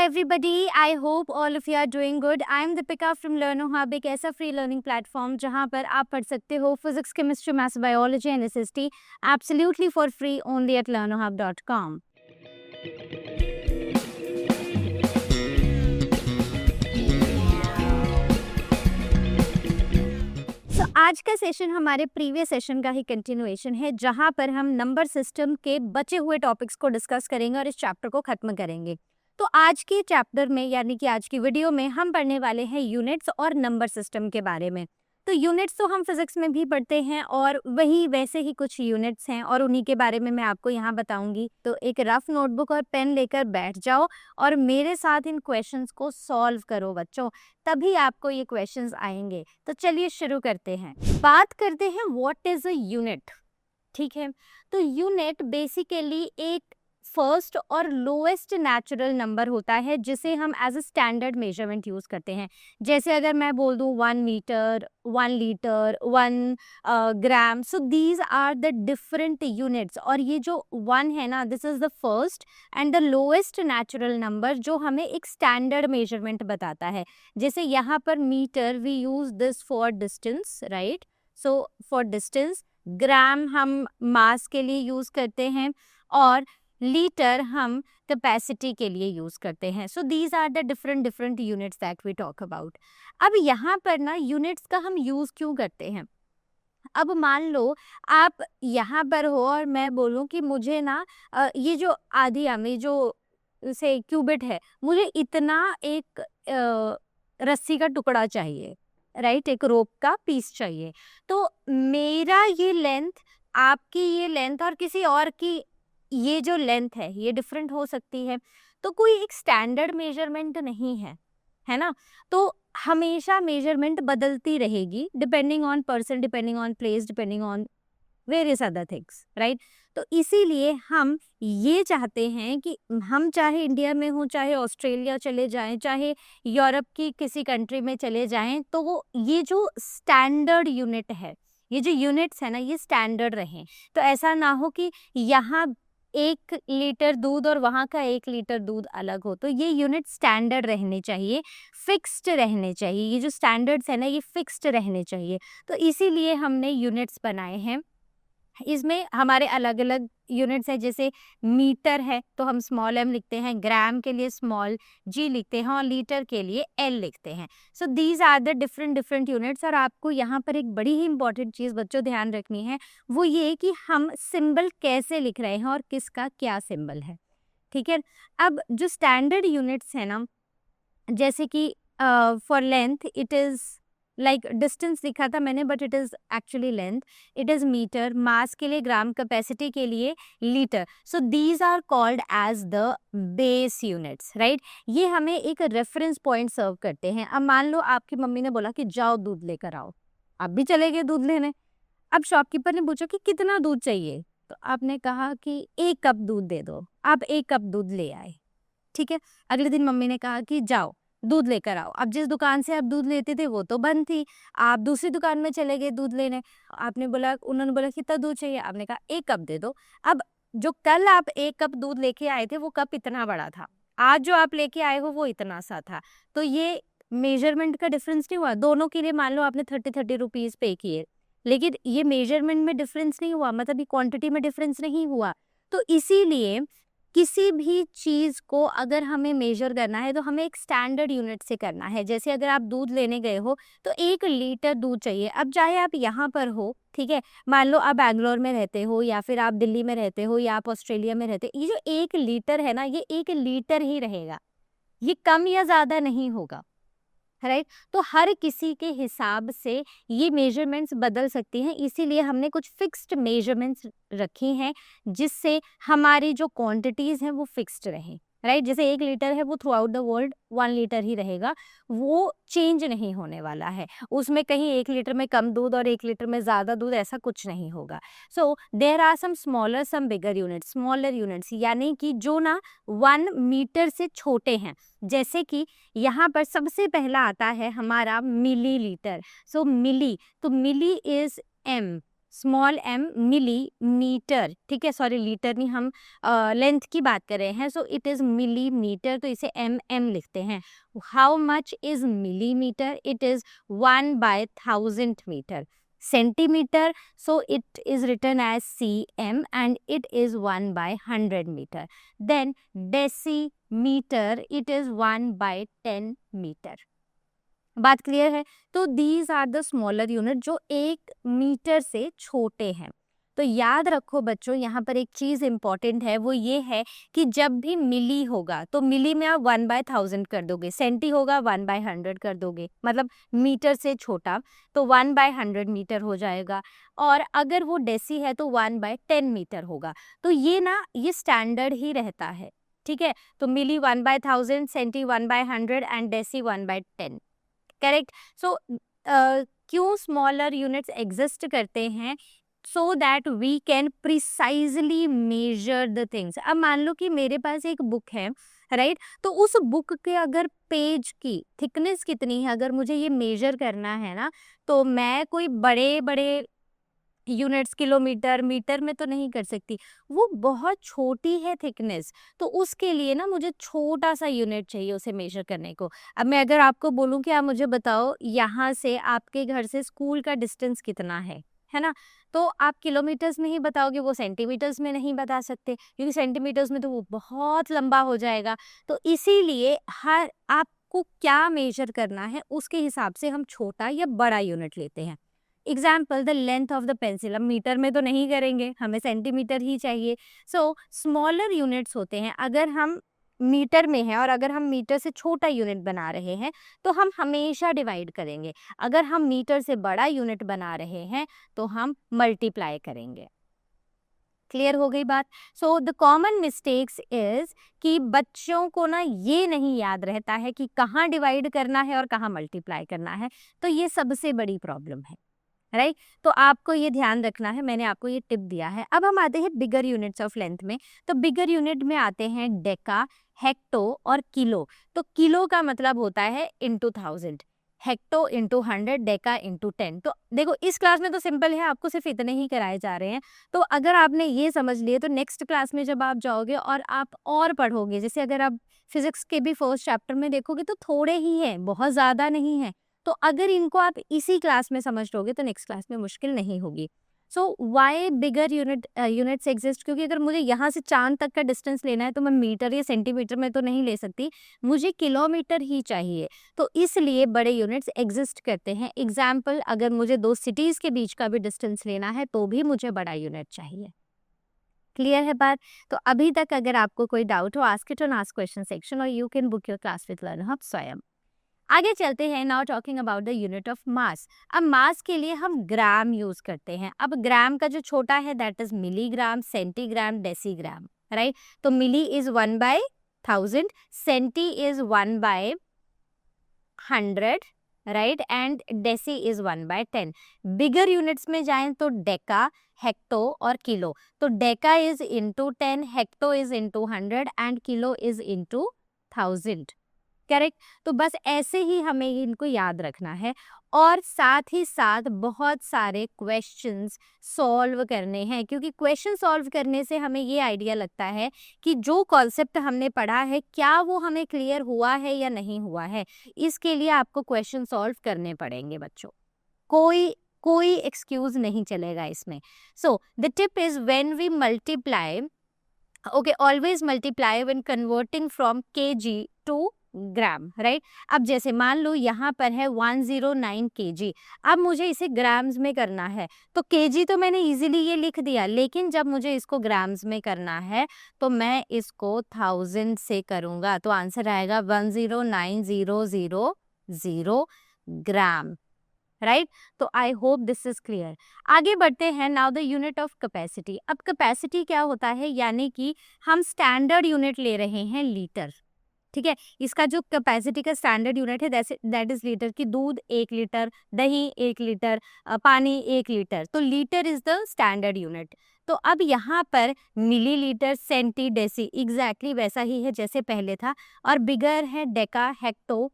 everybody, I hope all of you are doing good. I am Deepika from Learno Hub, एक ऐसा free learning platform जहां पर आप पढ़ सकते हो physics, chemistry, maths, biology and SST absolutely for free only at learnohub.com. आज का सेशन हमारे प्रीवियस सेशन का ही कंटिन्यूएशन है जहां पर हम नंबर सिस्टम के बचे हुए टॉपिक्स को डिस्कस करेंगे और इस चैप्टर को खत्म करेंगे। तो आज के चैप्टर में यानी कि आज की वीडियो में हम पढ़ने वाले हैं यूनिट्स और नंबर सिस्टम के बारे में। तो यूनिट्स तो हम फिजिक्स में भी पढ़ते हैं और वही वैसे ही कुछ यूनिट्स हैं और उन्हीं के बारे में मैं आपको यहाँ बताऊंगी। तो एक रफ नोटबुक और पेन लेकर बैठ जाओ और मेरे साथ इन क्वेश्चंस को सॉल्व करो बच्चों, तभी आपको ये क्वेश्चंस आएंगे। तो चलिए शुरू करते हैं। बात करते हैं व्हाट इज अ यूनिट। ठीक है, तो यूनिट बेसिकली एक फर्स्ट और लोएस्ट नेचुरल नंबर होता है जिसे हम as a standard measurement use करते हैं। जैसे अगर मैं बोल दूं 1 metre, 1 litre, 1 gram, so these are the different units. और ये जो 1 है ना, this is the first and the lowest natural number जो हमें एक स्टैंडर्ड मेजरमेंट बताता है। जैसे यहाँ पर metre we use this for distance, right? So for distance. Gram हम मास के लिए यूज करते हैं और लीटर हम कैपेसिटी के लिए यूज करते हैं। So these are the different units that we talk about. अब यहाँ पर ना यूनिट्स का हम यूज क्यों करते हैं? अब मान लो आप यहाँ पर हो और मैं बोलूँ कि मुझे ना ये जो आधी आमी जो से क्यूबिट है, मुझे इतना एक रस्सी का टुकड़ा चाहिए, राइट? एक रोप का पीस चाहिए। तो मेरा ये लेंथ, आपकी ये लेंथ और किसी और की ये जो लेंथ है ये डिफरेंट हो सकती है। तो कोई एक स्टैंडर्ड मेजरमेंट नहीं है ना? तो हमेशा मेजरमेंट बदलती रहेगी depending on person, depending on place, depending on various other things, right? तो इसीलिए हम ये चाहते हैं कि हम चाहे इंडिया में हो, चाहे ऑस्ट्रेलिया चले जाएं, चाहे यूरोप की किसी कंट्री में चले जाएं, तो वो ये जो स्टैंडर्ड यूनिट है, ये जो यूनिट्स है ना, ये स्टैंडर्ड रहें। तो ऐसा ना हो कि यहाँ 1 लीटर दूध और वहाँ का 1 लीटर दूध अलग हो। तो ये यूनिट स्टैंडर्ड रहने चाहिए, फिक्स्ड रहने चाहिए। ये जो स्टैंडर्ड्स है ना, ये फिक्स्ड रहने चाहिए। तो इसीलिए हमने यूनिट्स बनाए हैं। इसमें हमारे अलग अलग यूनिट्स है। जैसे मीटर है तो हम स्मॉल m लिखते हैं, ग्राम के लिए स्मॉल g लिखते हैं और लीटर के लिए l लिखते हैं। So these are the different units. और आपको यहाँ पर एक बड़ी ही इंपॉर्टेंट चीज़ बच्चों ध्यान रखनी है, वो ये कि हम सिंबल कैसे लिख रहे हैं और किसका क्या सिंबल है। ठीक है, अब जो स्टैंडर्ड यूनिट्स है ना, जैसे कि for length it is like distance लिखा था मैंने, but it is actually length. It is metre, mass के लिए ग्राम, कैपेसिटी के लिए litre. So these are called as the base units, right? ये हमें एक रेफरेंस पॉइंट सर्व करते हैं। अब मान लो आपकी मम्मी ने बोला कि जाओ दूध लेकर आओ, आप भी चले गए दूध लेने। अब शॉपकीपर ने पूछा कि कितना दूध चाहिए, तो आपने कहा कि 1 कप दूध दे दो। आप 1 कप दूध ले आए, ठीक है। अगले दिन मम्मी ने कहा कि जाओ दूध लेकर आओ। अब जिस दुकान से आप दूध लेते थे वो तो बंद थी, आप दूसरी दुकान में चले गए दूध लेने। आपने बोला, उन्होंने बोला कितना दूध चाहिए, आपने कहा 1 कप दे दो। अब जो कल आप 1 कप दूध लेके आए थे वो कप इतना बड़ा था, आज जो आप लेके आए हो वो इतना सा था। तो ये मेजरमेंट का डिफरेंस नहीं हुआ। दोनों के लिए मान लो आपने 30 रुपीज पे किए, लेकिन ये मेजरमेंट में डिफरेंस नहीं हुआ, मतलब ये क्वांटिटी में डिफरेंस नहीं हुआ। तो इसीलिए किसी भी चीज़ को अगर हमें मेजर करना है तो हमें एक स्टैंडर्ड यूनिट से करना है। जैसे अगर आप दूध लेने गए हो तो 1 लीटर दूध चाहिए। अब चाहे आप यहाँ पर हो, ठीक है, मान लो आप बैंगलोर में रहते हो या फिर आप दिल्ली में रहते हो या आप ऑस्ट्रेलिया में रहते हो, ये जो 1 लीटर है ना, ये 1 लीटर ही रहेगा, ये कम या ज़्यादा नहीं होगा, राइट? तो हर किसी के हिसाब से ये मेजरमेंट्स बदल सकती हैं। इसीलिए हमने कुछ फिक्स्ड मेजरमेंट्स रखी हैं जिससे हमारी जो क्वांटिटीज़ हैं वो फिक्स्ड रहें, राइट? जैसे 1 लीटर है वो throughout the world 1 litre ही रहेगा, वो चेंज नहीं होने वाला है। उसमें कहीं 1 लीटर में कम दूध और 1 लीटर में ज़्यादा दूध, ऐसा कुछ नहीं होगा। So there are some smaller some bigger units. Smaller units यानी कि जो ना 1 मीटर से छोटे हैं। जैसे कि यहाँ पर सबसे पहला आता है हमारा मिलीलीटर। सो मिली, तो milli is m, small m millimetre, ठीक है, सॉरी लीटर नहीं, हम लेंथ की बात कर रहे हैं, सो इट इज मिलीमीटर, तो इसे mm लिखते हैं. How much is millimetre? It is 1/1000 metre. Centimetre, so it is written as cm and it is 1/100 meter. Then decimeter, it is 1/10 meter. बात क्लियर है? तो these are the smaller unit जो 1 metre से छोटे हैं. तो याद रखो बच्चों, यहाँ पर एक चीज इंपॉर्टेंट है, वो ये है कि जब भी मिली होगा तो मिली में आप 1/1000 कर दोगे, सेंटी होगा 1/100 कर दोगे, मतलब मीटर से छोटा, तो 1/100 मीटर हो जाएगा. और अगर वो डेसी है तो 1/10 मीटर होगा. तो ये ना, ये स्टैंडर्ड ही रहता है, ठीक है. तो milli 1/1000, centi 1/100 and deci 1/10. Correct. So क्यों स्मॉलर यूनिट्स एग्जिस्ट करते हैं? So that we can precisely measure the things. अब मान लो कि मेरे पास एक बुक है, राइट, तो उस बुक के अगर पेज की थिकनेस कितनी है, अगर मुझे ये मेजर करना है ना, तो मैं कोई बड़े बड़े यूनिट्स, किलोमीटर, मीटर में तो नहीं कर सकती, वो बहुत छोटी है थिकनेस. तो उसके लिए ना मुझे छोटा सा यूनिट चाहिए उसे मेजर करने को. अब मैं अगर आपको बोलूं कि आप मुझे बताओ यहाँ से आपके घर से स्कूल का डिस्टेंस कितना है ना, तो आप किलोमीटर्स में ही बताओगे, वो सेंटीमीटर्स में नहीं बता सकते, क्योंकि सेंटीमीटर्स में तो वो बहुत लंबा हो जाएगा. तो इसीलिए हर आपको क्या मेजर करना है उसके हिसाब से हम छोटा या बड़ा यूनिट लेते हैं. Example, the length of the pencil, हम मीटर में तो नहीं करेंगे, हमें सेंटीमीटर ही चाहिए. सो स्मॉलर यूनिट्स होते हैं, अगर हम मीटर में है और अगर हम मीटर से छोटा यूनिट बना रहे हैं तो हम हमेशा डिवाइड करेंगे. अगर हम मीटर से बड़ा यूनिट बना रहे हैं तो हम मल्टीप्लाई करेंगे. क्लियर हो गई बात? So the common mistakes is कि बच्चों को ना ये नहीं याद रहता है कि कहाँ डिवाइड करना है और कहाँ मल्टीप्लाई करना है. तो ये सबसे बड़ी प्रॉब्लम है, राइट. तो आपको ये ध्यान रखना है, मैंने आपको ये टिप दिया है. अब हम आते हैं बिगर यूनिट्स ऑफ लेंथ में. तो बिगर यूनिट में आते हैं डेका, हेक्टो और किलो. तो किलो का मतलब होता है into 1000, hecto into 100, Deka into 10. तो देखो इस क्लास में तो सिंपल है, आपको सिर्फ इतने ही कराए जा रहे हैं. तो अगर आपने ये समझ लिए तो नेक्स्ट क्लास में जब आप जाओगे और आप और पढ़ोगे, जैसे अगर आप फिजिक्स के भी फर्स्ट चैप्टर में देखोगे तो थोड़े ही हैं, बहुत ज़्यादा नहीं है. तो अगर इनको आप इसी क्लास में समझ लोगे तो नेक्स्ट क्लास में मुश्किल नहीं होगी. सो वाई बिगर यूनिट्स एग्जिस्ट? क्योंकि अगर मुझे यहाँ से चांद तक का डिस्टेंस लेना है तो मैं मीटर या सेंटीमीटर में तो नहीं ले सकती, मुझे किलोमीटर ही चाहिए. तो इसलिए बड़े यूनिट्स एग्जिस्ट करते हैं. एग्जाम्पल, अगर मुझे 2 सिटीज़ के बीच का भी डिस्टेंस लेना है तो भी मुझे बड़ा यूनिट चाहिए. क्लियर है बात? तो अभी तक अगर आपको कोई डाउट हो, ask it on ask question section और you can book your class with learn hub Swayam. आगे चलते हैं. Now talking about the unit of mass. अब मास के लिए हम ग्राम यूज करते हैं. अब ग्राम का जो छोटा है that is milligram, centigram, decigram, right. तो milli is 1/1000, centi is 1/100, right, and deci is 1/10. Bigger units में जाएं तो डेका, हेक्टो और किलो. तो deca is into 10, hecto is into 100 and kilo is into 1000. Correct. तो बस ऐसे ही हमें इनको याद रखना है और साथ ही साथ बहुत सारे क्वेश्चंस सॉल्व करने हैं, क्योंकि क्वेश्चन सॉल्व करने से हमें ये आइडिया लगता है कि जो कॉन्सेप्ट हमने पढ़ा है क्या वो हमें क्लियर हुआ है या नहीं हुआ है. इसके लिए आपको क्वेश्चन सॉल्व करने पड़ेंगे बच्चों, कोई एक्सक्यूज नहीं चलेगा इसमें. So the tip is when we multiply, okay, always multiply when converting from KG to gram, right. अब जैसे मान लो यहाँ पर है 109 kg. अब मुझे इसे ग्राम्स में करना है, तो केजी तो मैंने इजीली ये लिख दिया, लेकिन जब मुझे इसको ग्राम्स में करना है तो मैं इसको 1000 से करूँगा. तो आंसर आएगा 109,000 ग्राम, राइट. तो I hope this is clear. आगे बढ़ते हैं. Now the unit of capacity. अब कैपेसिटी क्या होता है, यानी कि हम स्टैंडर्ड यूनिट ले रहे हैं लीटर, ठीक है. इसका जो कैपेसिटी का स्टैंडर्ड यूनिट है दैट इज लीटर. की दूध 1 लीटर, दही 1 लीटर, पानी 1 लीटर. तो litre is the standard unit. तो अब यहाँ पर मिलीलीटर, सेंटी, डेसी एग्जैक्टली वैसा ही है जैसे पहले था. और बिगर है डेका, हेक्टो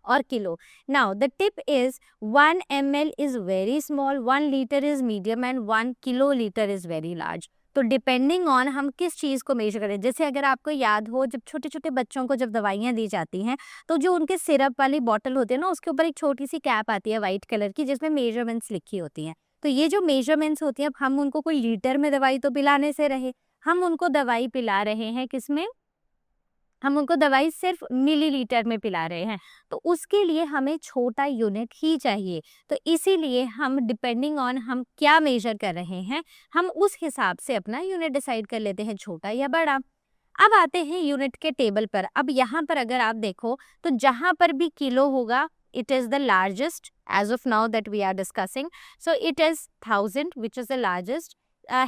और kilo. Now the tip is 1 ml is very small, 1 liter is medium and 1 kiloliter is very large. तो डिपेंडिंग ऑन हम किस चीज़ को मेजर करें. जैसे अगर आपको याद हो, जब छोटे छोटे बच्चों को जब दवाइयाँ दी जाती हैं तो जो उनके सिरप वाली बॉटल होती है ना, उसके ऊपर एक छोटी सी कैप आती है वाइट कलर की जिसमें मेजरमेंट्स लिखी होती हैं. तो ये जो मेजरमेंट्स होती हैं, अब हम उनको कोई लीटर में दवाई तो पिलाने से रहे, हम उनको दवाई पिला रहे हैं किसमें, हम उनको दवाई सिर्फ मिलीलीटर में पिला रहे हैं. तो उसके लिए हमें छोटा यूनिट ही चाहिए. तो इसीलिए हम डिपेंडिंग ऑन हम क्या मेजर कर रहे हैं, हम उस हिसाब से अपना यूनिट डिसाइड कर लेते हैं, छोटा या बड़ा. अब आते हैं यूनिट के टेबल पर. अब यहाँ पर अगर आप देखो तो जहाँ पर भी किलो होगा, it is the largest as of now that we are discussing. So it is 1000 which is the largest.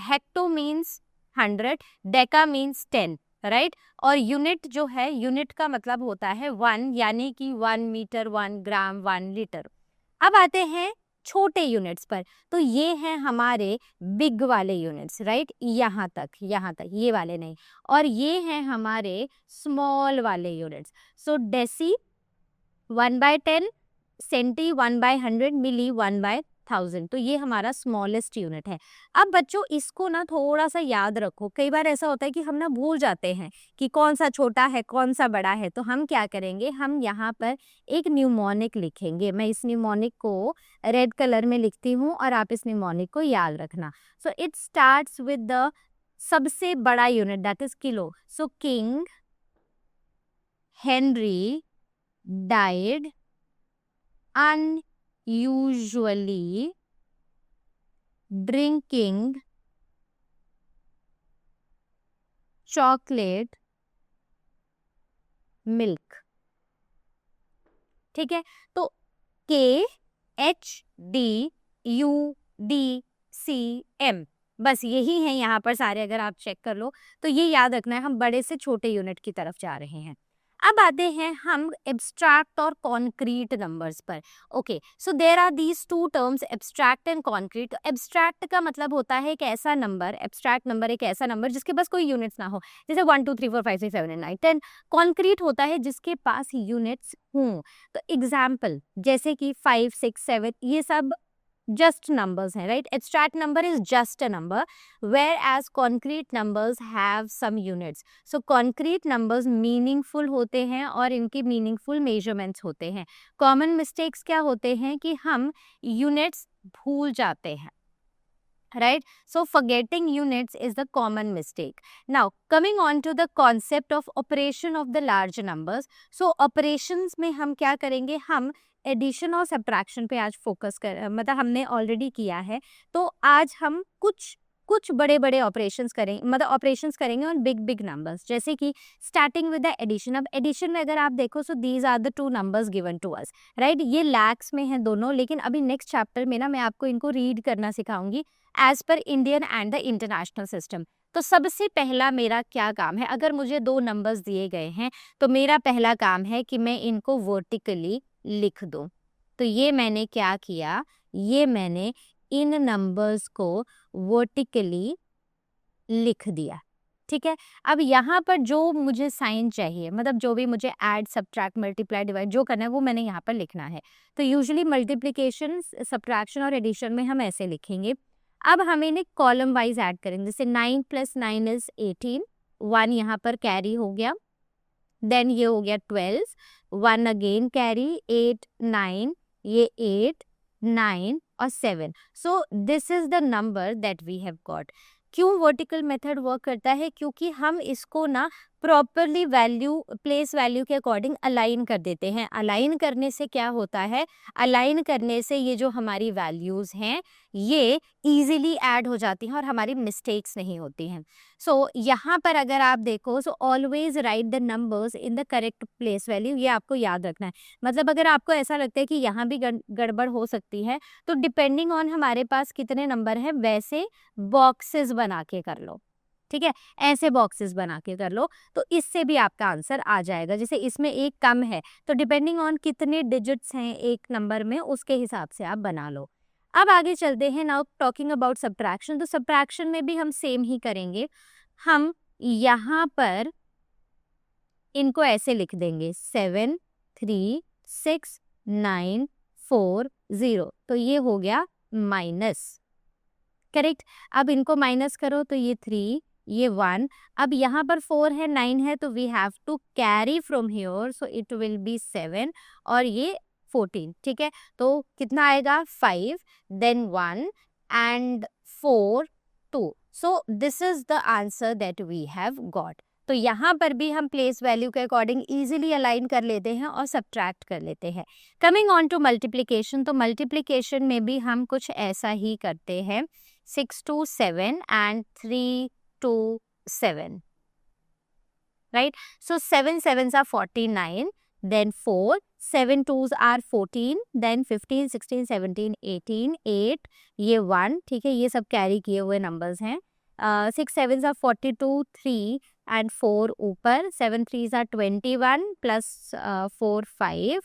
Hecto means 100, deca means 10, right. और यूनिट जो है, यूनिट का मतलब होता है 1, यानी कि 1 मीटर, 1 ग्राम, 1 लीटर. अब आते हैं छोटे यूनिट्स पर. तो ये हैं हमारे बिग वाले यूनिट्स, राइट, यहाँ तक, ये वाले नहीं. और ये हैं हमारे स्मॉल वाले यूनिट्स. सो डेसी 1/10, सेंटी 1/100, मिली 1/1000. तो ये हमारा स्मॉलेस्ट यूनिट है. अब बच्चों इसको ना थोड़ा सा याद रखो. कई बार ऐसा होता है कि हम ना भूल जाते हैं कि कौन सा छोटा है कौन सा बड़ा है. तो हम क्या करेंगे, हम यहाँ पर एक न्यूमोनिक लिखेंगे. मैं इस न्यूमोनिक को रेड कलर में लिखती हूँ और आप इस न्यूमोनिक को याद रखना. So it starts with the सबसे बड़ा unit, that is kilo. So king Henry died unusually drinking chocolate milk. ठीक है. तो KHDUDCM बस यही है यहाँ पर सारे. अगर आप चेक कर लो तो ये याद रखना है, हम बड़े से छोटे यूनिट की तरफ जा रहे हैं. अब आते हैं हम एब्स्ट्रैक्ट और कॉन्क्रीट नंबर्स पर. Okay, so there are these two terms, abstract and concrete. Abstract का मतलब होता है एक ऐसा नंबर, एब्स्ट्रैक्ट नंबर एक ऐसा नंबर जिसके पास कोई यूनिट्स ना हो, जैसे 1 2 3 4 5 6 7 8 9 10. कॉन्क्रीट होता है जिसके पास यूनिट्स हों. तो एग्जाम्पल जैसे कि 5 6 7, ये सब just numbers हैं, right? Abstract number is just a number, whereas concrete numbers have some units. So concrete numbers meaningful होते हैं और इनके meaningful measurements होते हैं. Common mistakes क्या होते हैं कि हम units भूल जाते हैं, right? So forgetting units is the common mistake. Now coming on to the concept of operation of the large numbers. So operations में हम क्या करेंगे, हम एडिशन और सब्ट्रैक्शन पे आज फोकस कर, मतलब हमने ऑलरेडी किया है. तो आज हम कुछ बड़े बड़े ऑपरेशंस करेंगे, मतलब ऑपरेशंस करेंगे ऑन बिग बिग नंबर्स. जैसे कि स्टार्टिंग विद द एडिशन. अब एडिशन में अगर आप देखो, so these are the two numbers given to us, right. ये लैक्स में हैं दोनों, लेकिन अभी नेक्स्ट चैप्टर में ना मैं आपको इनको रीड करना सिखाऊंगी as per Indian and the international system. तो सबसे पहला मेरा क्या काम है, अगर मुझे दो नंबर्स दिए गए हैं तो मेरा पहला काम है कि मैं इनको वर्टिकली लिख दूं. तो ये मैंने क्या किया, ये मैंने इन नंबर्स को वर्टिकली लिख दिया. ठीक है. अब यहाँ पर जो मुझे साइन चाहिए, मतलब जो भी मुझे ऐड, सब्ट्रैक्ट, मल्टीप्लाई, डिवाइड जो करना है वो मैंने यहाँ पर लिखना है. तो यूजुअली मल्टीप्लिकेशन, सब्ट्रैक्शन और एडिशन में हम ऐसे लिखेंगे. अब हम इन्हें कॉलम वाइज ऐड करेंगे. जैसे 9 + 9 इज 18, 1 यहाँ पर कैरी हो गया. देन ये हो गया 12, 1 अगेन कैरी, 8 9, ये 8 9 और 7. So this is the number that we have got. क्यों वर्टिकल मेथड वर्क करता है, क्योंकि हम इसको ना प्रॉपरली वैल्यू, प्लेस वैल्यू के अकॉर्डिंग अलाइन कर देते हैं. अलाइन करने से क्या होता है, अलाइन करने से ये जो हमारी वैल्यूज़ हैं ये इजीली ऐड हो जाती हैं और हमारी मिस्टेक्स नहीं होती हैं. सो यहाँ पर अगर आप देखो, so always right the numbers in the correct place value, ये आपको याद रखना है. मतलब अगर आपको ऐसा लगता है कि यहाँ भी गड़बड़ हो सकती है, तो डिपेंडिंग ऑन हमारे पास कितने नंबर हैं वैसे बॉक्सेस बना के कर लो. ठीक है, ऐसे बॉक्सेस बना के कर लो, तो इससे भी आपका आंसर आ जाएगा. जैसे इसमें एक कम है तो डिपेंडिंग ऑन कितने डिजिट्स हैं एक नंबर में, उसके हिसाब से आप बना लो. अब आगे चलते हैं. Now talking about subtraction. तो सब्ट्रैक्शन में भी हम सेम ही करेंगे. हम यहाँ पर इनको ऐसे लिख देंगे 7 3 6940, तो ये हो गया माइनस, करेक्ट। अब इनको माइनस करो तो ये 3, ये 1, अब यहाँ पर 4 है, 9 है, तो we have to carry from here, so it will be 7 और ये 14, ठीक है। तो कितना आएगा 5, then 1 and 4 2, so this is the answer that we have got. तो यहाँ पर भी हम प्लेस वैल्यू के अकॉर्डिंग इजीली अलाइन कर लेते हैं और सब्ट्रैक्ट कर लेते हैं। कमिंग ऑन टू मल्टीप्लिकेशन, तो मल्टीप्लिकेशन में भी हम कुछ ऐसा ही करते हैं, 6 to 7 and 3 to 7, right? So 7 sevens are 49, then 4, 7 twos are 14, then 15, 16, 17, 18, 8, ये 1, ठीक है, ये सब कैरी किए हुए नंबर्स हैं। 6 sevens are 42, 3 and 4 ऊपर, 7 threes are 21 plus 4 5,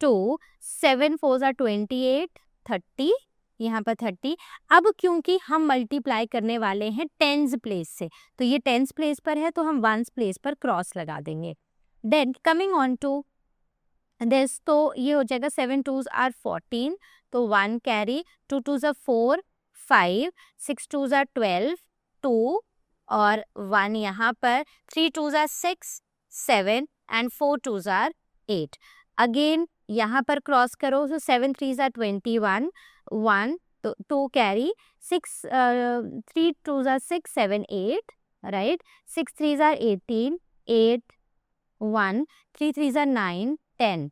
2, 7 fours are 28, 30, यहाँ पर 30। अब क्योंकि हम मल्टीप्लाई करने वाले हैं टेंस प्लेस से, तो ये टेंस प्लेस पर है तो हम वंस प्लेस पर क्रॉस लगा देंगे। Then coming on to this, तो ये हो जाएगा 7 twos are 14, तो 1 carry, 2 twos are 4, 5, 6 twos are 12, 2 और 1 यहाँ पर, 3 twos are 6, 7 and 4 twos are 8। Again यहाँ पर क्रॉस करो, तो 7 threes are 21, 1 तो 2 carry, 6 3 twos are 6, 7 8, right, 6 threes are 18, 8 1, 3 threes are 9, 10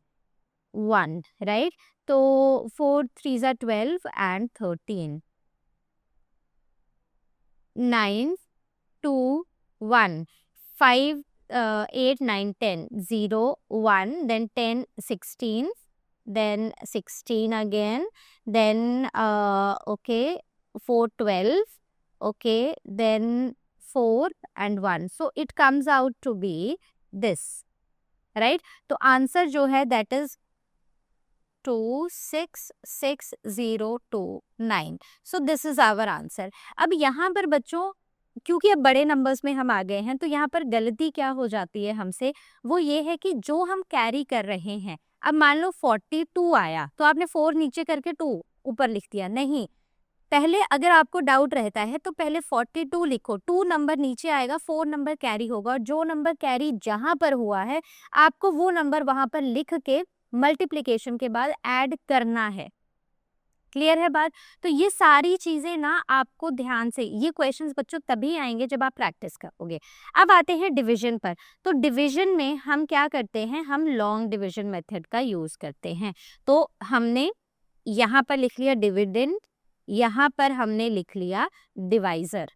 1, right, तो 4 threes are 12 and 13, 9 2 1, 5 8 9 10, 0 1, then 10 16, then 16 again, then okay 4 12, okay, then 4 and 1, so it comes out to be this, right? तो answer जो है that is 266029, so this is our answer। अब यहाँ पर बच्चों क्योंकि अब बड़े नंबर्स में हम आ गए हैं, तो यहाँ पर गलती क्या हो जाती है हमसे, वो ये है कि जो हम कैरी कर रहे हैं, अब मान लो 42 आया तो आपने 4 नीचे करके 2 ऊपर लिख दिया, नहीं, पहले अगर आपको डाउट रहता है तो पहले 42 लिखो, 2 नंबर नीचे आएगा, 4 नंबर कैरी होगा, और जो नंबर कैरी जहां पर हुआ है आपको वो नंबर वहां पर लिख के मल्टीप्लिकेशन के बाद ऐड करना है। क्लियर है बात? तो ये सारी चीजें ना आपको ध्यान से, ये क्वेश्चंस बच्चों तभी आएंगे जब आप प्रैक्टिस करोगे। अब आते हैं डिवीजन पर, तो डिवीजन में हम क्या करते हैं, हम लॉन्ग डिवीजन मेथड का यूज करते हैं। तो हमने यहाँ पर लिख लिया डिविडेंड, यहाँ पर हमने लिख लिया डिवाइजर,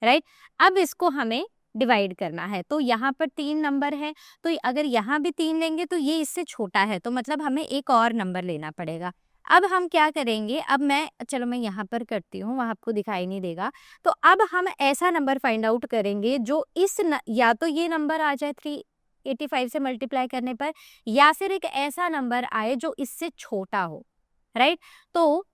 राइट। अब इसको हमें डिवाइड करना है, तो यहाँ पर 3 नंबर है, तो अगर यहाँ भी 3 लेंगे तो ये इससे छोटा है, तो मतलब हमें एक और नंबर लेना पड़ेगा। अब हम क्या करेंगे, अब चलो मैं यहाँ पर करती हूँ, वहाँ आपको दिखाई नहीं देगा। तो अब हम ऐसा नंबर फाइंड आउट करेंगे जो या तो ये नंबर आ जाए 385 से मल्टीप्लाई करने पर, या फिर एक ऐसा नंबर आए जो इससे छोटा हो, राइट। तो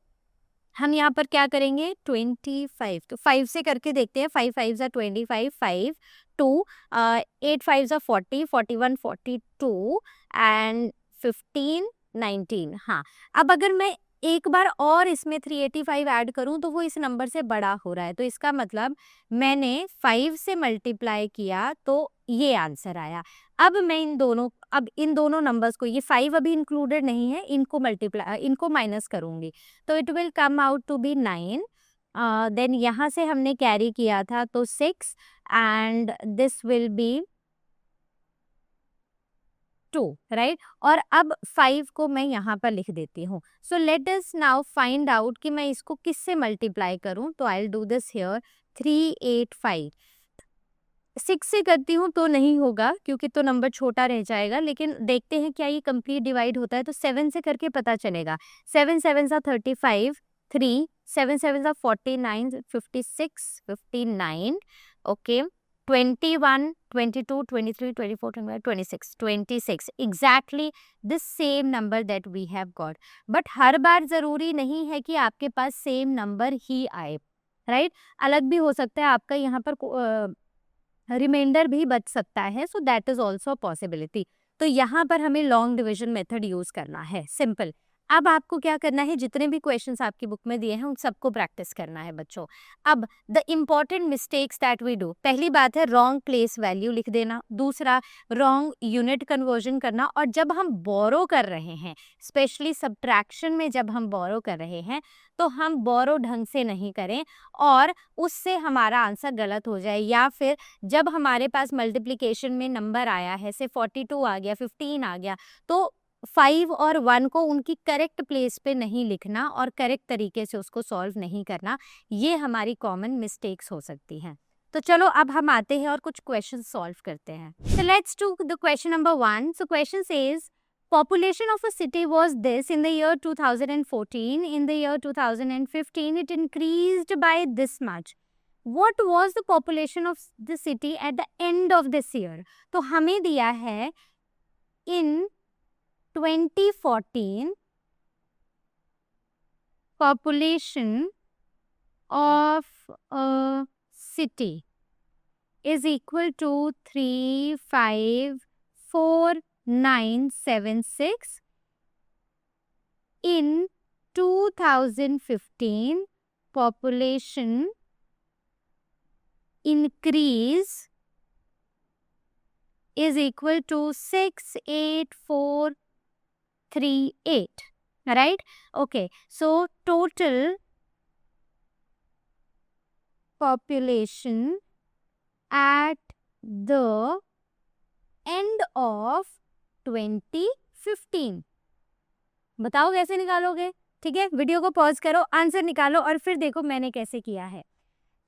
हम यहाँ पर क्या करेंगे, 25, तो 5 से करके देखते हैं, 5 5s are 25, 5 2 8 5s are 40, 41 42 and 15 19। हाँ, अब अगर मैं एक बार और इसमें 385 ऐड करूं तो वो इस नंबर से बड़ा हो रहा है, तो इसका मतलब मैंने 5 से मल्टीप्लाई किया तो ये आंसर आया। अब मैं इन दोनों नंबर्स को, ये 5 अभी इंक्लूडेड नहीं है, इनको माइनस करूंगी, तो it will come out to be 9। Then यहाँ से हमने कैरी किया था तो 6 and this will be 2, right. और अब 5 को मैं यहाँ पर लिख देती हूँ। सो let us now find out कि मैं इसको किससे मल्टीप्लाई करूँ, तो I will do this here. 385 6 से करती हूँ तो नहीं होगा क्योंकि तो नंबर छोटा रह जाएगा, लेकिन देखते हैं क्या ये कंप्लीट डिवाइड होता है, तो 7 से करके पता चलेगा। 7 7s are 35, 3 7 7s are 49, 56 59, okay, 21 22 23 24 25 26 26, exactly the same number that we have got। But हर बार जरूरी नहीं है कि आपके पास सेम नंबर ही आए, राइट। अलग भी हो सकता है, आपका यहाँ पर रिमाइंडर भी बच सकता है, so that is also possibility. तो यहाँ पर हमें लॉन्ग डिवीजन मेथड यूज करना है, सिंपल। अब आपको क्या करना है, जितने भी क्वेश्चंस आपकी बुक में दिए हैं उन सबको प्रैक्टिस करना है बच्चों। अब the important mistakes that we do, पहली बात है रॉन्ग प्लेस वैल्यू लिख देना, दूसरा रॉन्ग यूनिट कन्वर्जन करना, और जब हम बोरो कर रहे हैं, स्पेशली सब्ट्रैक्शन में जब हम बोरो कर रहे हैं तो हम बोरो ढंग से नहीं करें और उससे हमारा आंसर गलत हो जाए। या फिर जब हमारे पास मल्टीप्लिकेशन में नंबर आया है, से 42 आ गया, 15 आ गया, तो 5 और 1 को उनकी करेक्ट प्लेस पे नहीं लिखना और करेक्ट तरीके से उसको सॉल्व नहीं करना, ये हमारी कॉमन मिस्टेक्स हो सकती हैं। तो चलो अब हम आते हैं और कुछ क्वेश्चन सॉल्व करते हैं। So let's do the question number 1. So question says population of a city was this in the year 2014. In the year 2015 it increased by this much. What was the population of the city at the end of this year? तो हमें दिया है in 2014 population of a city is equal to 354,976. In 2015 population increase is equal to 68438, right? Okay, so total population at the end of 2015, बताओ कैसे निकालोगे? ठीक है, video को पॉज करो, आंसर निकालो और फिर देखो मैंने कैसे किया है।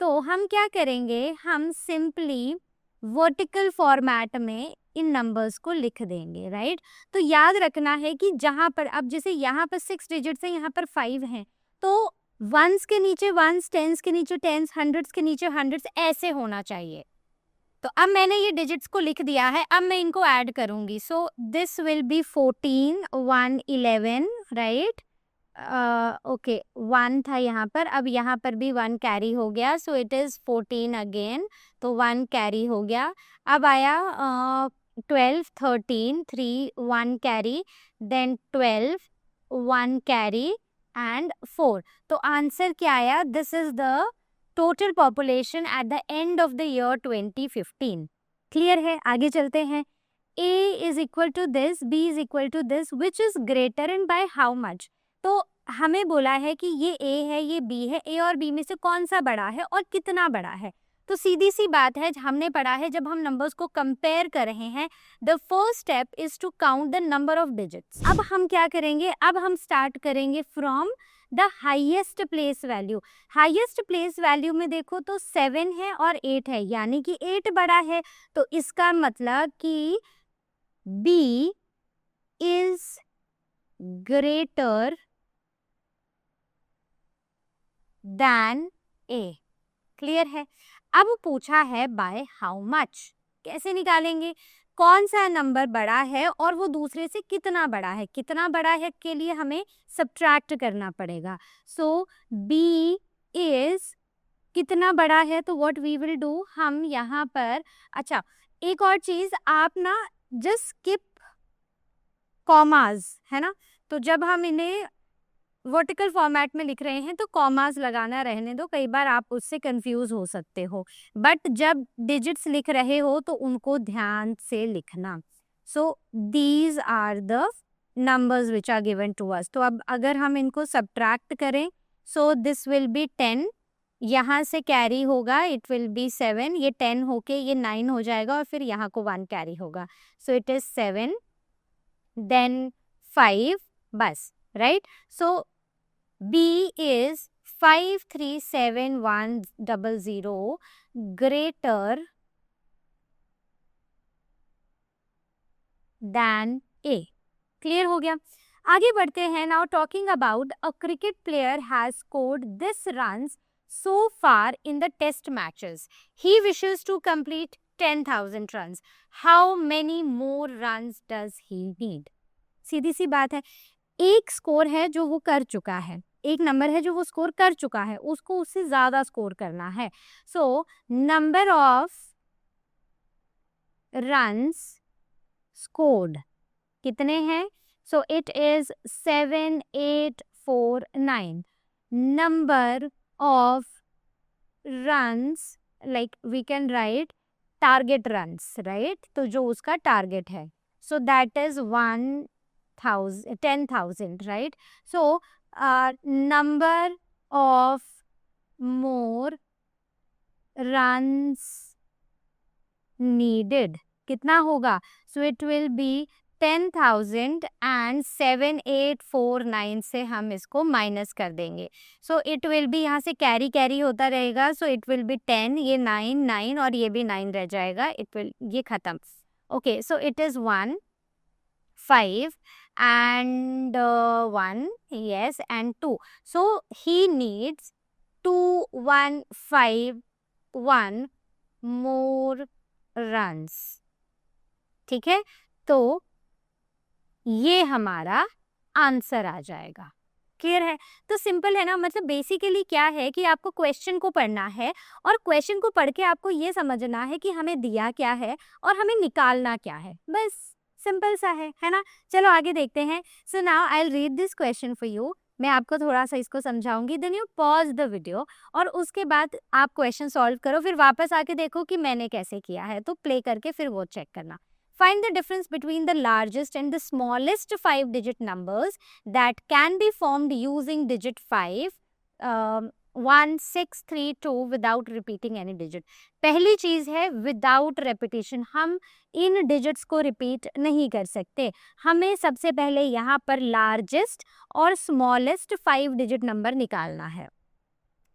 तो हम क्या करेंगे, हम सिंपली वर्टिकल फॉर्मेट में इन नंबर्स को लिख देंगे, राइट? तो याद रखना है कि जहाँ पर अब जैसे यहाँ पर 6 डिजिट्स हैं, यहाँ पर 5 हैं, तो वंस के नीचे वंस, टेंस के नीचे टेंस, हंड्रेड्स के नीचे हंड्रेड्स, ऐसे होना चाहिए। तो अब मैंने ये डिजिट्स को लिख दिया है, अब मैं इनको ऐड करूंगी। So this will B 14, 1, 11, right? Okay, 1 था यहाँ पर, अब यहाँ पर भी 1 कैरी हो गया, सो इट इज 14 अगेन, तो 1 कैरी हो गया। अब आया 12, 13, 3, 1 कैरी, देन 12, 1 कैरी एंड 4। तो आंसर क्या आया? This is the total population at the end of the year 2015। Clear है? आगे चलते हैं। A is equal to this, B is equal to this, which is greater and by how much? तो हमें बोला है कि ये A है, ये B है, A और B में से कौन सा बड़ा है और कितना बड़ा है। तो सीधी सी बात है, हमने पढ़ा है जब हम नंबर्स को कंपेयर कर रहे हैं, the first step is to count the number of digits. अब हम क्या करेंगे, अब हम स्टार्ट करेंगे from the highest place value. Highest place value में देखो तो 7 है और 8 है, यानी कि 8 बड़ा है, तो इसका मतलब कि B is greater than A। Clear है? अब पूछा है बाय हाउ मच, कैसे निकालेंगे? कौन सा नंबर बड़ा है और वो दूसरे से कितना बड़ा है? कितना बड़ा है के लिए हमें सब्ट्रैक्ट करना पड़ेगा। सो B is कितना बड़ा है, तो व्हाट वी विल डू, हम यहाँ पर, अच्छा एक और चीज, आप ना जस्ट स्किप कॉमास, है ना? तो जब हम इन्हें वर्टिकल फॉर्मेट में लिख रहे हैं तो कॉमास लगाना रहने दो, कई बार आप उससे कंफ्यूज हो सकते हो, बट जब डिजिट्स लिख रहे हो तो उनको ध्यान से लिखना। So these are the numbers which are given to us. तो अब अगर हम इनको सब्ट्रैक्ट करें, सो दिस विल बी 10, यहाँ से कैरी होगा, इट विल बी 7, ये 10 होके ये 9 हो जाएगा और फिर यहाँ को 1 कैरी होगा, सो इट इज 7, देन 5, बस, right? So B is 537100 greater than A। Clear हो गया? आगे बढ़ते हैं। Now talking about a cricket player has scored this runs so far in the test matches. He wishes to complete 10,000 runs. How many more runs does he need? सीधी सी बात है, एक score है जो वो कर चुका है, एक नंबर है जो वो स्कोर कर चुका है, उसको उससे ज्यादा स्कोर करना है। So number of runs scored. कितने हैं? So it is 7849. Number of runs, like we can write target runs, right? तो जो उसका target है, so that is 10,000, right? So number of more runs needed कितना होगा? So it will be 10,000 and 7849 से हम इसको माइनस कर देंगे. So it will be, यहाँ से कैरी कैरी होता रहेगा. So it will be 10, ये 9 9 और ये भी 9 रह जाएगा. It will, ये खत्म. Okay, so it is 1 5 and 1, yes, and 2. So he needs 2151 more runs. ठीक है, तो ये हमारा आंसर आ जाएगा. क्लियर है? तो सिंपल है ना, मतलब बेसिकली क्या है कि आपको क्वेश्चन को पढ़ना है और क्वेश्चन को पढ़ के आपको ये समझना है कि हमें दिया क्या है और हमें निकालना क्या है. बस सिंपल सा है ना. चलो आगे देखते हैं. So now I will read this question for you. मैं आपको थोड़ा सा इसको समझाऊंगी, then you pause the video और उसके बाद आप क्वेश्चन सॉल्व करो, फिर वापस आके देखो कि मैंने कैसे किया है, तो प्ले करके फिर वो चेक करना. Find the difference between the largest and the smallest 5-digit numbers that can be formed using digit 5, 1, 6, 3, 2 without repeating any digit. पहली चीज है without repetition. हम इन digits को repeat नहीं कर सकते. हमें सबसे पहले यहाँ पर largest और smallest 5-digit number निकालना है.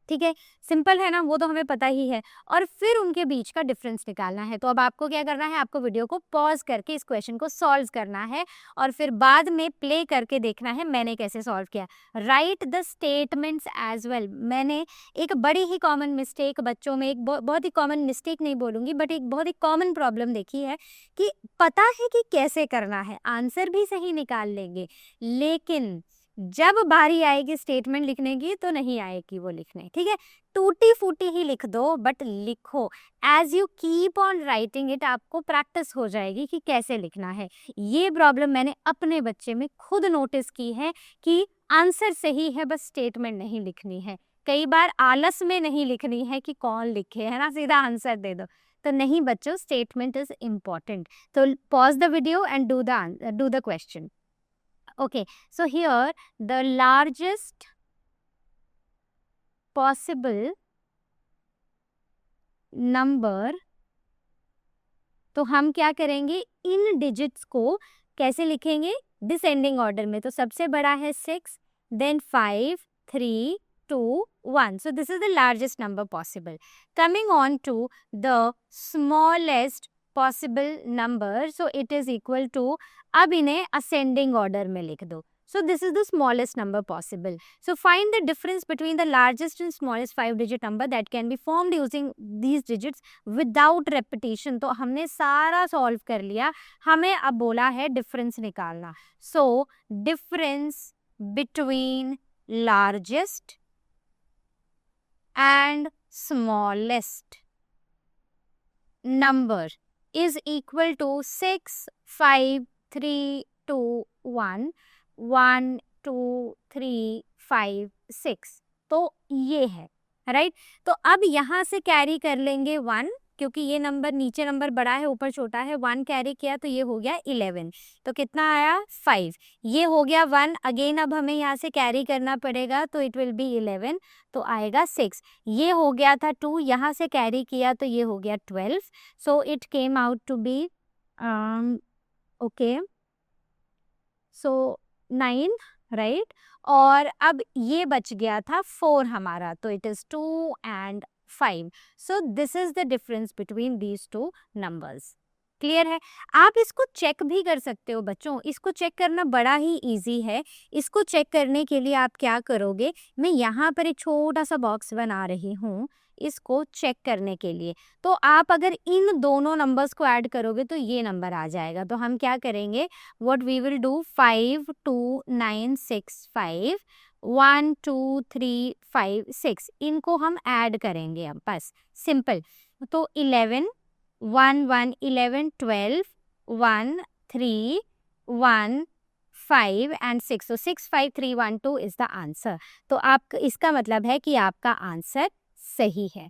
ठीक है, सिंपल है ना, वो तो हमें पता ही है. और फिर उनके बीच का डिफरेंस निकालना है. तो अब आपको क्या करना है, आपको वीडियो को पॉज करके इस क्वेश्चन को सॉल्व करना है और फिर बाद में प्ले करके देखना है मैंने कैसे सॉल्व किया. Write the statements as well. मैंने एक बड़ी ही कॉमन मिस्टेक बच्चों में, एक बहुत ही कॉमन मिस्टेक नहीं बोलूँगी, बट एक बहुत ही कॉमन प्रॉब्लम देखी है कि पता है कि कैसे करना है, आंसर भी सही निकाल लेंगे, लेकिन जब बारी आएगी स्टेटमेंट लिखने की तो नहीं आएगी वो लिखने. ठीक है, टूटी फूटी ही लिख दो, बट लिखो. As you keep on writing it आपको प्रैक्टिस हो जाएगी कि कैसे लिखना है. ये प्रॉब्लम मैंने अपने बच्चे में खुद नोटिस की है कि आंसर सही है, बस स्टेटमेंट नहीं लिखनी है. कई बार आलस में नहीं लिखनी है कि कौन लिखे, है ना, सीधा आंसर दे दो. तो नहीं बच्चों, स्टेटमेंट इज इम्पॉर्टेंट. तो pause the video and do the question. Okay, so here the largest possible number, तो हम क्या करेंगे, इन डिजिट्स को कैसे लिखेंगे, डिसेंडिंग ऑर्डर में. तो सबसे बड़ा है 6, then 5, 3, 2, 1. So this is the largest number possible. Coming on to the smallest possible number, so it is equal to, अब इन्हें ascending order में लिख दो. So this is the smallest number possible. So find the difference between the largest and smallest 5-digit number that can be formed using these digits without repetition. तो हमने सारा solve कर लिया, हमें अब बोला है डिफरेंस निकालना. So difference between largest and smallest number is equal to 6, 5, 3, 2, 1, 1, 2, 3, 5, 6. तो ये है, राइट. तो अब यहाँ से कैरी कर लेंगे 1, क्योंकि ये नंबर नीचे नंबर बड़ा है ऊपर छोटा है. 1 कैरी किया तो ये हो गया 11. तो कितना आया 5. ये हो गया 1. अगेन अब हमें यहाँ से कैरी करना पड़ेगा, तो इट विल बी 11, तो आएगा 6. ये हो गया था 2, यहाँ से कैरी किया तो ये हो गया 12. So it came out to be okay, so 9, right. और अब ये बच गया था 4 हमारा, तो it is 2 and 5. So this is the difference between these two numbers. Clear है. आप इसको चेक भी कर सकते हो बच्चों, इसको चेक करना बड़ा ही इजी है. इसको चेक करने के लिए आप क्या करोगे, मैं यहाँ पर एक छोटा सा बॉक्स बना रही हूँ इसको चेक करने के लिए. तो आप अगर इन दोनों नंबर्स को ऐड करोगे तो ये नंबर आ जाएगा. तो हम क्या करेंगे, व्हाट वी विल डू, 5, 2, 9, 6, 5, 1, 2, 3, 5, 6, इनको हम ऐड करेंगे अब, बस सिंपल. तो 11, 1, 1, 11, 12, 1, 315 and 6, so 65312 is the answer. तो आप इसका मतलब है कि आपका आंसर सही है.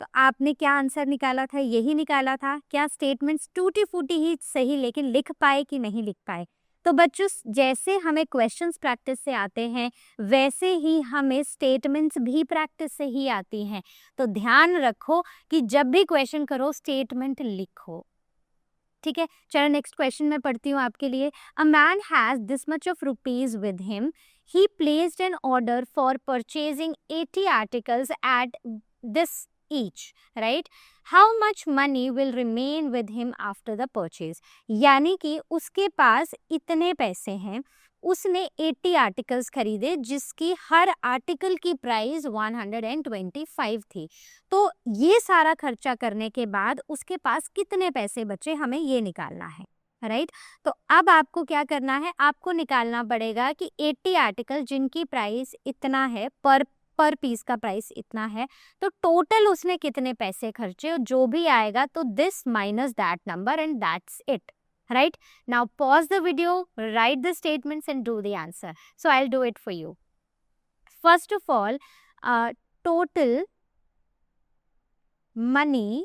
तो आपने क्या आंसर निकाला था? यही निकाला था. क्या स्टेटमेंट्स टूटी फूटी ही सही लेकिन लिख पाए कि नहीं लिख पाए? तो बच्चों जैसे हमें क्वेश्चंस प्रैक्टिस से आते हैं वैसे ही हमें स्टेटमेंट्स भी प्रैक्टिस से ही आती हैं. तो ध्यान रखो कि जब भी क्वेश्चन करो स्टेटमेंट लिखो. ठीक है, चलो नेक्स्ट क्वेश्चन मैं पढ़ती हूँ आपके लिए. A man has this much of rupees with him. He placed an order for purchasing 80 articles at this each, right? How much money will remain with him after the purchase? यानी कि उसके पास इतने पैसे हैं, उसने 80 आर्टिकल्स खरीदे जिसकी हर article की प्राइस 125 थी. तो ये सारा खर्चा करने के बाद उसके पास कितने पैसे बचे हमें ये निकालना है, राइट? तो अब आपको क्या करना है, आपको निकालना पड़ेगा कि 80 आर्टिकल जिनकी प्राइस इतना है, पर पीस का प्राइस इतना है, तो टोटल उसने कितने पैसे खर्चे और जो भी आएगा तो this minus that number and that's it, right? Now pause the video, write the statements and do the answer. So I'll do it for you. First of all, total money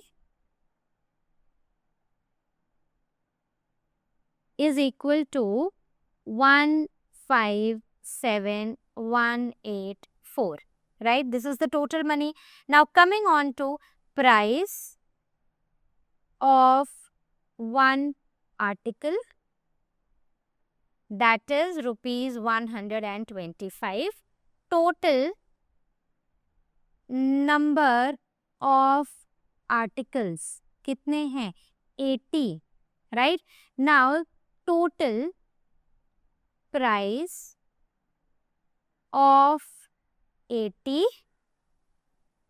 is equal to 157,184, right? This is the total money. Now coming on to price of one article, that is rupees 125. Total number of articles कितने हैं? 80, right? Now total price of 80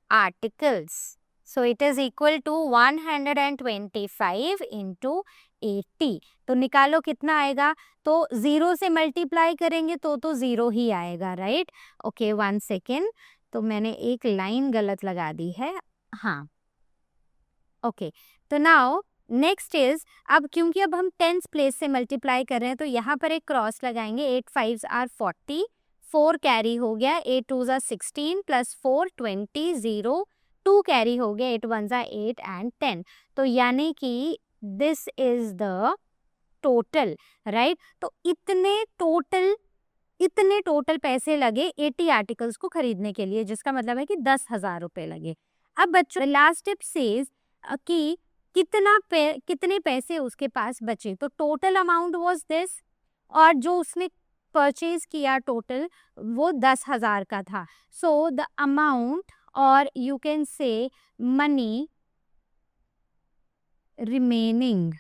articles. So it is equal to 125 into 80. तो निकालो कितना आएगा, तो 0 से multiply करेंगे तो 0 ही आएगा, राइट? ओके, 1 सेकेंड, तो मैंने एक लाइन गलत लगा दी है. हाँ, ओके. तो नाउ नेक्स्ट इज, अब क्योंकि अब हम 10th प्लेस से मल्टीप्लाई कर रहे हैं तो यहाँ पर एक क्रॉस लगाएंगे. 8 5s are 40, 4 कैरी हो गया, 8 2s are 16 प्लस 4 20, 0 2 कैरी हो गया, 8 1s are 8 एंड 10. तो यानी कि this is the total, right? तो इतने टोटल पैसे लगे 80 आर्टिकल्स को खरीदने के लिए, जिसका मतलब है कि 10,000 रुपए लगे. अब बच्चों लास्ट स्टेप सेज कि कितने पैसे उसके पास बचे. तो टोटल अमाउंट वाज दिस, और जो उसने परचेज किया टोटल वो 10,000 का था. सो द अमाउंट, और you can say money remaining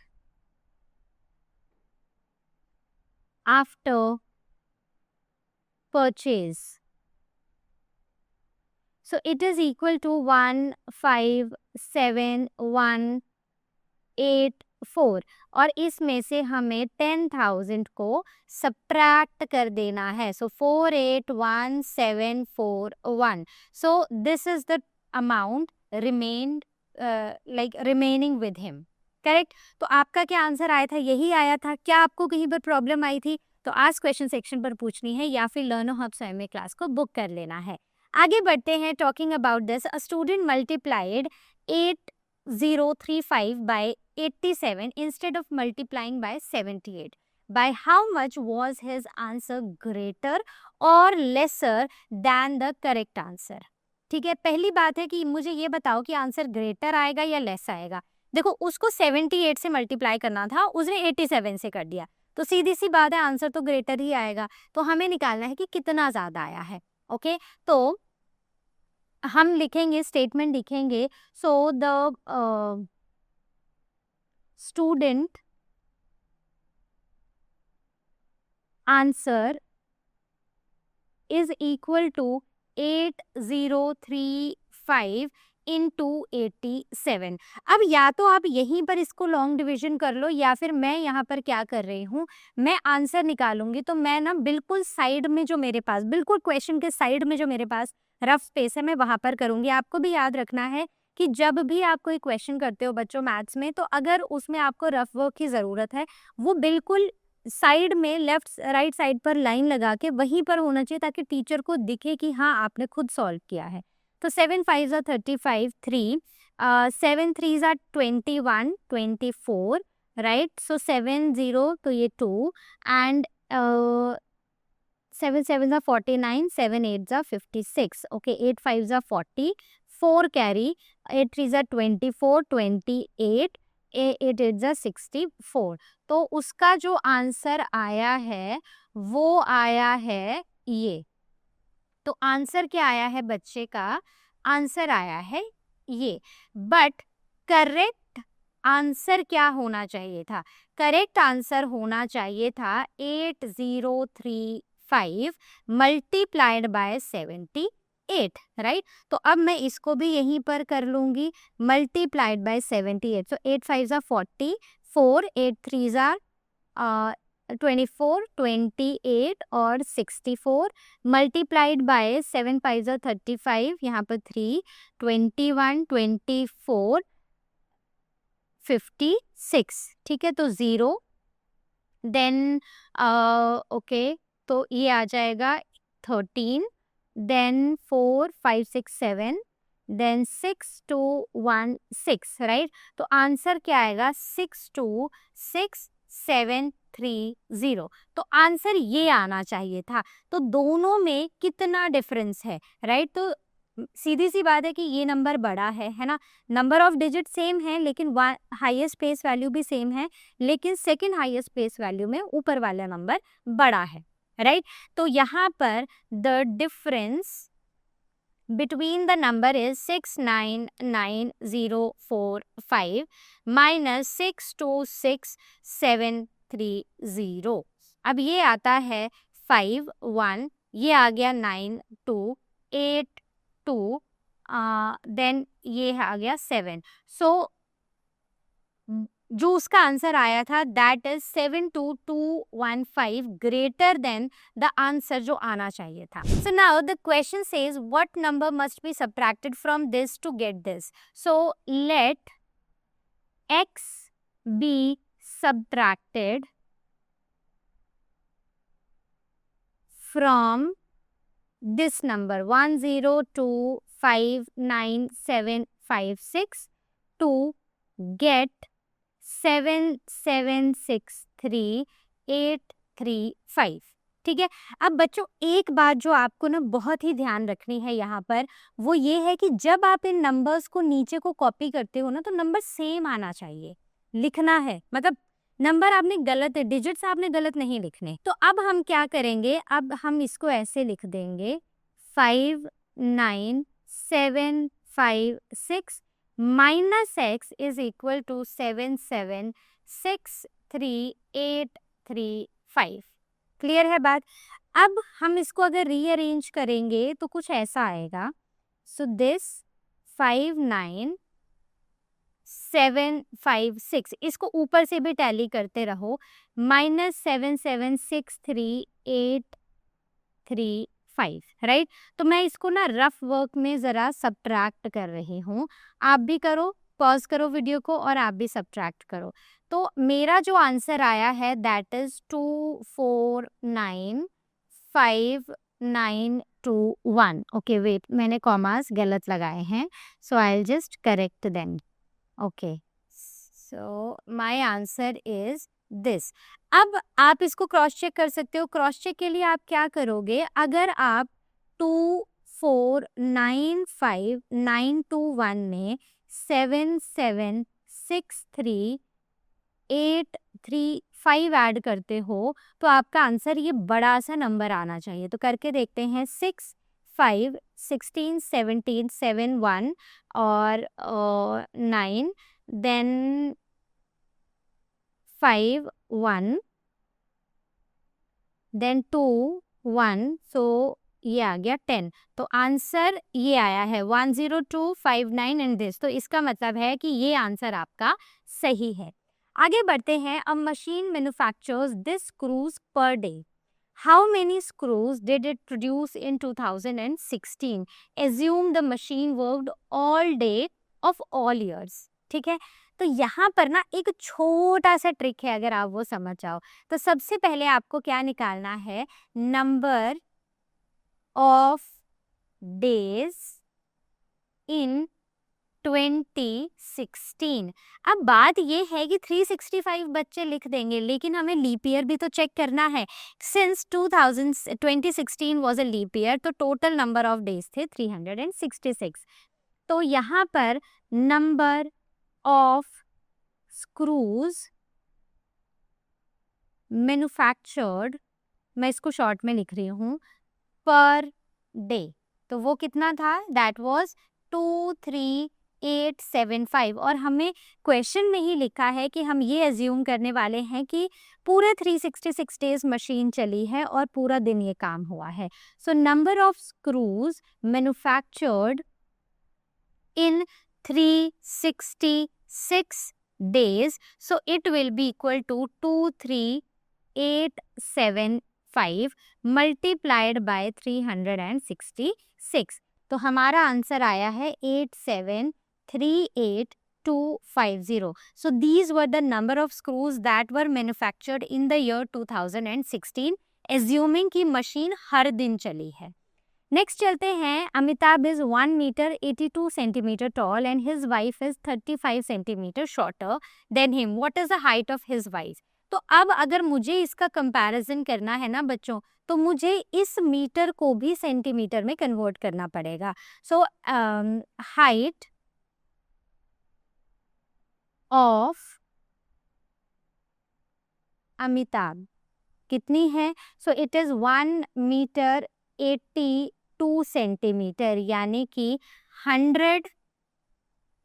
after purchase, so it is equal to 157,184, और इसमें से हमें 10,000 को सब्ट्रैक्ट कर देना है. सो 481741. सो this is the amount remaining with him, correct? तो आपका क्या आंसर आया था? यही आया था. क्या आपको कहीं पर प्रॉब्लम आई थी? तो आज क्वेश्चन सेक्शन पर पूछनी है या फिर लर्नो हब स्वयं में क्लास को बुक कर लेना है. आगे बढ़ते हैं. Talking about this, a student multiplied 8035 by 87 instead of multiplying by 78. By how much was his answer greater और lesser than the correct answer? ठीक है, पहली बात है कि मुझे ये बताओ कि आंसर ग्रेटर आएगा या लेस आएगा. देखो, उसको 78 से मल्टीप्लाई करना था, उसने 87 से कर दिया, तो सीधी सी बात है आंसर तो ग्रेटर ही आएगा. तो हमें निकालना है कि कितना ज़्यादा आया है. ओके, तो हम लिखेंगे, स्टेटमेंट लिखेंगे. So the student answer is equal to 8035 into 87. अब या तो आप यहीं पर इसको लॉन्ग डिवीजन कर लो, या फिर मैं यहाँ पर क्या कर रही हूँ, मैं आंसर निकालूंगी तो मैं ना बिल्कुल साइड में जो मेरे पास, बिल्कुल क्वेश्चन के साइड में जो मेरे पास रफ स्पेस है मैं वहाँ पर करूँगी. आपको भी याद रखना है कि जब भी आप कोई क्वेश्चन करते हो बच्चों मैथ्स में, तो अगर उसमें आपको रफ वर्क की ज़रूरत है, वो बिल्कुल साइड में लेफ्ट राइट साइड पर लाइन लगा के वहीं पर होना चाहिए, ताकि टीचर को दिखे कि हाँ आपने खुद सॉल्व किया है। तो 7 5 are 35, 3, 7 3 are 21, 24, राइट। सो 7 0 तो ये 2, and 7 7 are 49, 7 8 are 56, okay. 8 5 are 40, 4 carry, 8 3 are 24, 28, 8 8 are 64। तो उसका जो आंसर आया है वो आया है ये। तो आंसर क्या आया है बच्चे का? आंसर आया है ये। बट करेक्ट आंसर क्या होना चाहिए था? करेक्ट आंसर होना चाहिए था 8035 मल्टीप्लाइड बाय 78, राइट। तो अब मैं इसको भी यहीं पर कर लूंगी, मल्टीप्लाइड बाय 78। तो 8 5 are 40, 4 8 3 are 24, 28 और 64, मल्टीप्लाइड बाय 7 5 are 35, यहाँ पर 3, 21, 24, 56, ठीक है। तो 0, देन ओके, तो ये आ जाएगा 13, देन 4 5 6 7, देन 6 2 1 6, राइट। तो आंसर क्या आएगा? 626 730। तो आंसर ये आना चाहिए था। तो दोनों में कितना डिफरेंस है, राइट। तो सीधी सी बात है कि ये नंबर बड़ा है ना। नंबर ऑफ डिजिट सेम है, लेकिन हाईएस्ट प्लेस वैल्यू भी सेम है, लेकिन सेकंड हाईएस्ट प्लेस वैल्यू में ऊपर वाला नंबर बड़ा है, राइट। तो यहाँ पर the difference between the number is 699045 minus 626730। अब ये आता है 5 1, ये आ गया 9 2 8 2, देन ये आ गया 7। सो जो उसका आंसर आया था that is 72215 greater than the answer जो आना चाहिए था। So now the question says what number must be subtracted from this to get this. So let x be subtracted from this number 1025976 to get 7763835। ठीक है। अब बच्चों एक बात जो आपको ना बहुत ही ध्यान रखनी है यहाँ पर, वो ये है कि जब आप इन नंबर्स को नीचे को कॉपी करते हो ना, तो नंबर सेम आना चाहिए, लिखना है। मतलब नंबर आपने गलत है, डिजिट्स आपने गलत नहीं लिखने। तो अब हम क्या करेंगे, अब हम इसको ऐसे लिख देंगे 59756 minus x is equal to 7763835। Clear है बात? अब हम इसको अगर रीअरेंज करेंगे तो कुछ ऐसा आएगा। सो दिस 59756, इसको ऊपर से भी टैली करते रहो, माइनस 7763835, राइट। तो मैं इसको ना रफ वर्क में जरा सब्ट्रैक्ट कर रही हूँ, आप भी करो, पॉज करो वीडियो को और आप भी सब्ट्रैक्ट करो। तो मेरा जो आंसर आया है दैट इज 249591। ओके वेट, मैंने कॉमास गलत लगाए हैं, so I will just correct them. Okay, so my answer is this. अब आप इसको क्रॉस चेक कर सकते हो। क्रॉस चेक के लिए आप क्या करोगे, अगर आप 2495921 में 7763835 ऐड करते हो तो आपका आंसर ये बड़ा सा नंबर आना चाहिए। तो करके देखते हैं, 6 5 16 17 7 1 और 9, देन 5 1, देन 2 1, सो ये आ गया 10। तो आंसर ये आया है 10259 एंड दिस। तो इसका मतलब है कि ये आंसर आपका सही है। आगे बढ़ते हैं। A machine manufactures this screws per day. How many screws did it produce in 2016? Assume the machine worked all day of all years. ठीक है, तो यहाँ पर ना एक छोटा सा ट्रिक है, अगर आप वो समझ जाओ तो सबसे पहले आपको क्या निकालना है, नंबर ऑफ डेज इन 2016। अब बात ये है कि 365 बच्चे लिख देंगे, लेकिन हमें लीप ईयर भी तो चेक करना है। Since 2016 was a leap year, तो टोटल नंबर ऑफ डेज थे 366। तो यहाँ पर नंबर ऑफ स्क्रूज मैन्युफैक्चर्ड, मैं इसको शॉर्ट में लिख रही हूँ, पर डे, तो वो कितना था, दैट वाज 23875। और हमें क्वेश्चन में ही लिखा है कि हम ये एज्यूम करने वाले हैं कि पूरे 366 डेज मशीन चली है और पूरा दिन ये काम हुआ है। So number of screws manufactured in 366 days, so it will be equal to 23875 multiplied by 366। तो हमारा आंसर आया है 8738250। So these were the number of screws that were manufactured in the year 2016, assuming कि मशीन हर दिन चली है। नेक्स्ट चलते हैं, Amitabh is 1 metre 82 centimetre tall and his wife is 35 centimetre shorter than him, what is the height of his wife. तो अब अगर मुझे इसका कंपैरिजन करना है ना बच्चों, तो मुझे इस मीटर को भी सेंटीमीटर में कन्वर्ट करना पड़ेगा। सो हाइट ऑफ अमिताभ कितनी है, so it is 1 metre 82 centimetre, यानी कि 100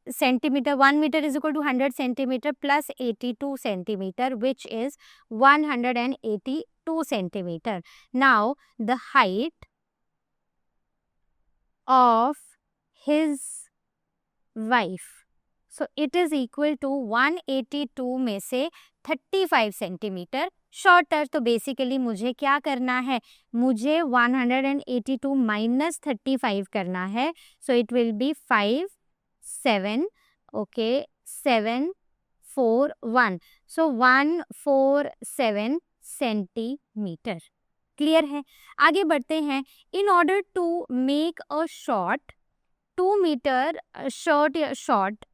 centimetre, 1 metre is equal to 100 centimetre plus 82 centimetre which is 182 centimetre. Now the height of his wife, so it is equal to 182 में से 35 centimetre shorter. तो basically मुझे क्या करना है, मुझे 182 माइनस 35 करना है। So it will be 5 7 okay 7 4 1, so 147 centimetre. Clear है, आगे बढ़ते हैं। In order to make a short 2 metre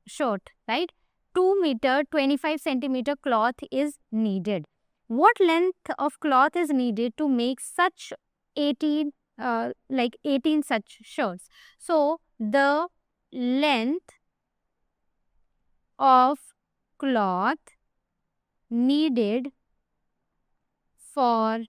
short, right? 2 meter 25 centimeter cloth is needed. What length of cloth is needed to make such 18 like 18 such shirts? So the length of cloth needed for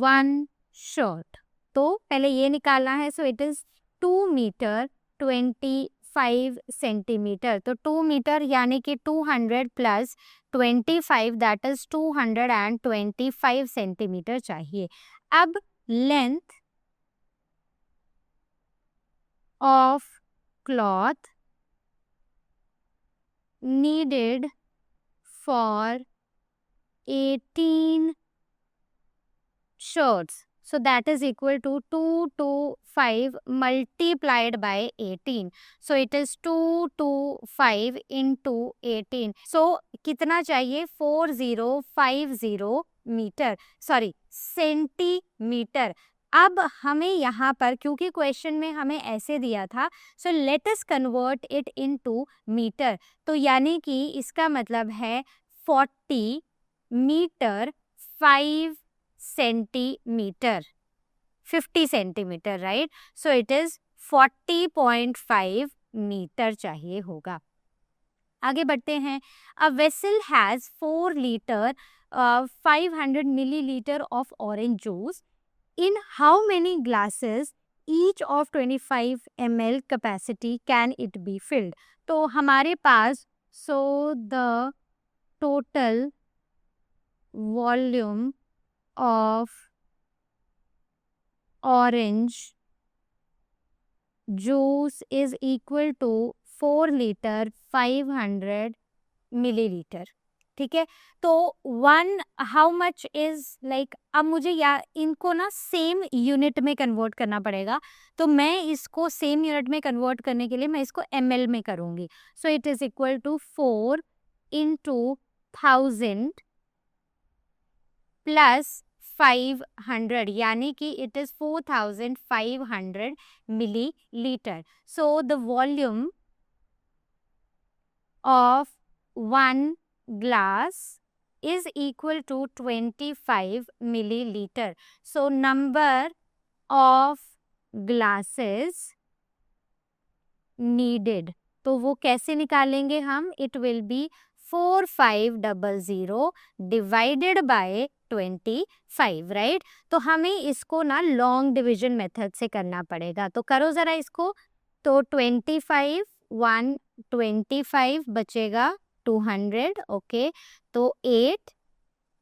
one shirt, तो पहले ये निकालना है। So it is 2 metre 25 centimetre, तो 2 metre यानी कि 200 plus 25 that is 225 centimetre चाहिए। अब length of cloth needed for 18 shirts, so that is equal to 225 multiplied by 18, so it is 225 into 18, so कितना चाहिए 4050 मीटर, सॉरी सेंटीमीटर। अब हमें यहाँ पर क्योंकि क्वेश्चन में हमें ऐसे दिया था, so let us convert it into metre, तो यानी कि इसका मतलब है 40 metre 5 centimetre, 50 centimetre, right? So it is 40.5 metre चाहिए होगा। आगे बढ़ते हैं। A vessel has 4 litre 500 millilitre of orange juice, in how many glasses each of 25 ml capacity can it be filled. तो हमारे पास the total volume of orange juice is equal to 4 liter 500 milliliter. ठीक है। तो 1 how much is like, अब मुझे या इनको ना सेम यूनिट में कन्वर्ट करना पड़ेगा, तो मैं इसको सेम यूनिट में कन्वर्ट करने के लिए मैं इसको ml में करूंगी। So it is equal to 4 into 1000 plus 500, यानी कि it is 4500 millilitre. So the volume of 1 glass is equal to 25 milliliter. So number of glasses needed, तो वो कैसे निकालेंगे हम? It will be 4500 divided by 25, right? तो हमें इसको ना लॉन्ग डिविजन मेथड से करना पड़ेगा। तो करो जरा इसको। तो 25 125 बचेगा 200, ओके। तो 8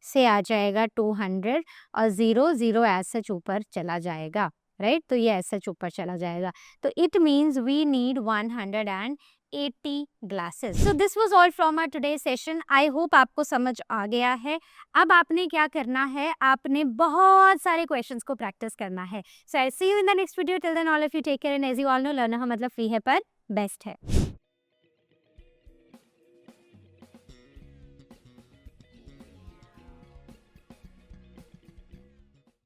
से आ जाएगा 200 और 0 0 एज सच ऊपर चला जाएगा, राइट? तो ये एज सच ऊपर चला जाएगा। तो it means we need 180 glasses. So this was all from our today session. I hope आपको समझ आ गया है। अब आपने क्या करना है, आपने बहुत सारे क्वेश्चंस को प्रैक्टिस करना है। So I see you in the next video. Till then all of you take care and as you all know, learner का मतलब फ्री है पर बेस्ट है।